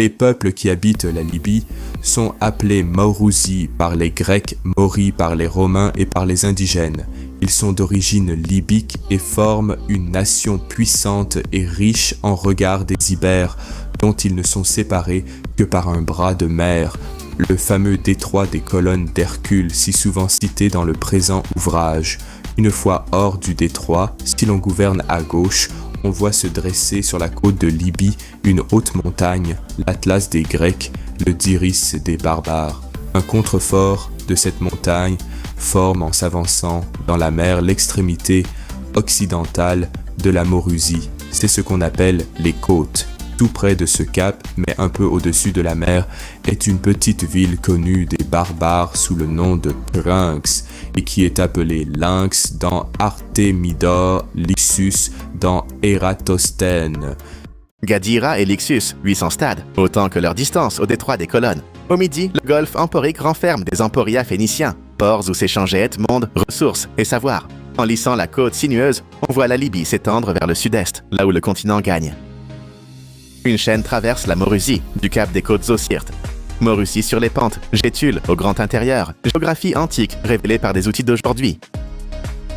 Les peuples qui habitent la Libye sont appelés Maurusi par les Grecs, Mauri par les Romains et par les indigènes. Ils sont d'origine libyque et forment une nation puissante et riche en regard des Ibères, dont ils ne sont séparés que par un bras de mer, le fameux détroit des colonnes d'Hercule, si souvent cité dans le présent ouvrage. Une fois hors du détroit, si l'on gouverne à gauche, on voit se dresser sur la côte de Libye une haute montagne, l'Atlas des Grecs, le Diris des barbares. Un contrefort de cette montagne forme en s'avançant dans la mer l'extrémité occidentale de la Maurusie. C'est ce qu'on appelle les côtes. Tout près de ce cap, mais un peu au-dessus de la mer, est une petite ville connue des barbares sous le nom de Phrynx et qui est appelée Lynx dans Artemidor, Lixus dans Ératosthène. Gadira et Lixus, 800 stades, autant que leur distance au détroit des colonnes. Au midi, le golfe emporique renferme des emporias phéniciens, ports où s'échangeaient monde, ressources et savoirs. En lissant la côte sinueuse, on voit la Libye s'étendre vers le sud-est, là où le continent gagne. Une chaîne traverse la Maurusie, du cap des côtes aux Syrtes. Maurusie sur les pentes, Gétule au grand intérieur, géographie antique révélée par des outils d'aujourd'hui.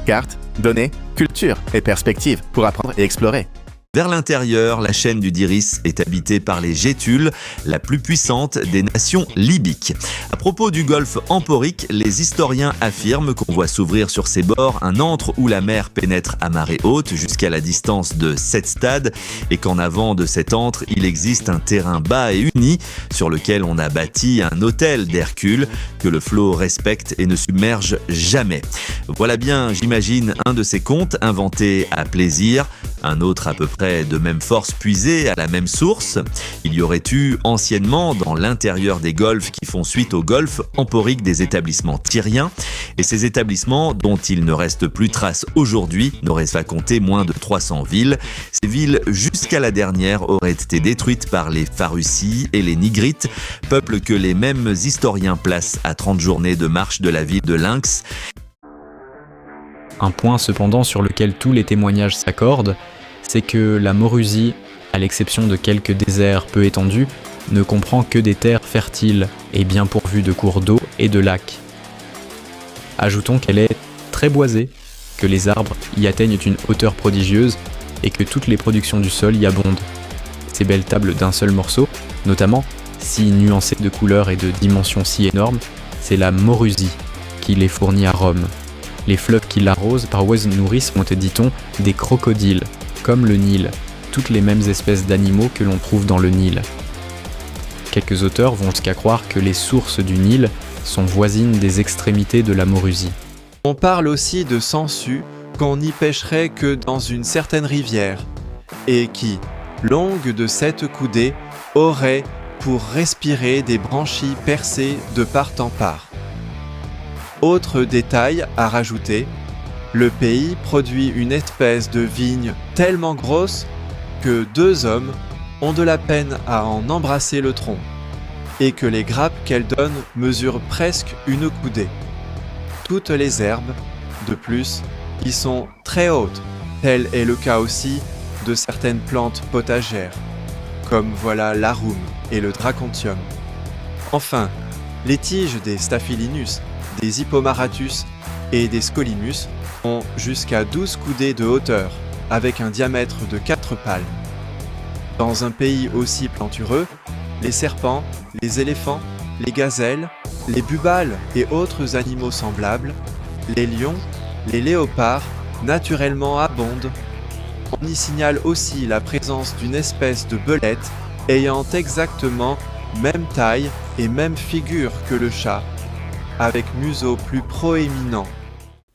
Cartes, données, culture et perspectives pour apprendre et explorer. Vers l'intérieur, la chaîne du Diris est habitée par les Gétules, la plus puissante des nations libyques. À propos du golfe emporique, les historiens affirment qu'on voit s'ouvrir sur ses bords un antre où la mer pénètre à marée haute jusqu'à la distance de 7 stades et qu'en avant de cet antre, il existe un terrain bas et uni sur lequel on a bâti un hôtel d'Hercule que le flot respecte et ne submerge jamais. Voilà bien, j'imagine, un de ces contes inventés à plaisir, un autre à peu près de même force puisée à la même source. Il y aurait eu anciennement dans l'intérieur des golfes qui font suite au golfe emporique des établissements tyriens et ces établissements dont il ne reste plus trace aujourd'hui n'auraient pas compté moins de 300 villes. Ces villes jusqu'à la dernière auraient été détruites par les Pharusi et les Nigrites, peuple que les mêmes historiens placent à 30 journées de marche de la ville de Lynx. Un point cependant sur lequel tous les témoignages s'accordent, c'est que la Maurusie, à l'exception de quelques déserts peu étendus, ne comprend que des terres fertiles et bien pourvues de cours d'eau et de lacs. Ajoutons qu'elle est très boisée, que les arbres y atteignent une hauteur prodigieuse et que toutes les productions du sol y abondent. Ces belles tables d'un seul morceau, notamment si nuancées de couleurs et de dimensions si énormes, c'est la Maurusie qui les fournit à Rome. Les fleuves qui l'arrosent paroissent nourrissent, dit-on, des crocodiles, comme le Nil, toutes les mêmes espèces d'animaux que l'on trouve dans le Nil. Quelques auteurs vont jusqu'à croire que les sources du Nil sont voisines des extrémités de la Maurusie. On parle aussi de sangsues qu'on n'y pêcherait que dans une certaine rivière, et qui, longue de 7 coudées, aurait pour respirer des branchies percées de part en part. Autre détail à rajouter, le pays produit une espèce de vigne tellement grosse que 2 hommes ont de la peine à en embrasser le tronc, et que les grappes qu'elle donne mesurent presque une coudée. Toutes les herbes, de plus, y sont très hautes, tel est le cas aussi de certaines plantes potagères, comme voilà l'arum et le dracontium. Enfin, les tiges des Staphylinus, des Hippomaratus et des Scolymus ont jusqu'à 12 coudées de hauteur, avec un diamètre de 4 palmes. Dans un pays aussi plantureux, les serpents, les éléphants, les gazelles, les bubales et autres animaux semblables, les lions, les léopards, naturellement abondent. On y signale aussi la présence d'une espèce de belette ayant exactement même taille et même figure que le chat, avec museau plus proéminent.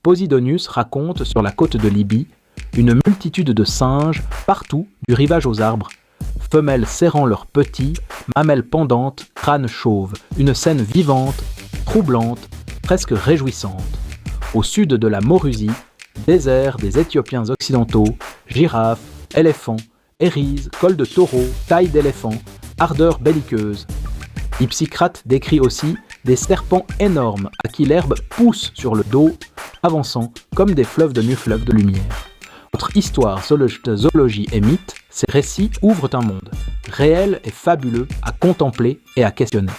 Posidonius raconte sur la côte de Libye une multitude de singes partout du rivage aux arbres, femelles serrant leurs petits, mamelles pendantes, crânes chauves, une scène vivante, troublante, presque réjouissante. Au sud de la Maurusie, désert des Éthiopiens occidentaux, girafes, éléphants, hérisses, col de taureau, taille d'éléphant, ardeur belliqueuse. Hypsicrate décrit aussi des serpents énormes à qui l'herbe pousse sur le dos, avançant comme des fleuves de mufleuves de lumière. Notre histoire, zoologie et mythe Ces récits ouvrent un monde, réel et fabuleux, à contempler et à questionner.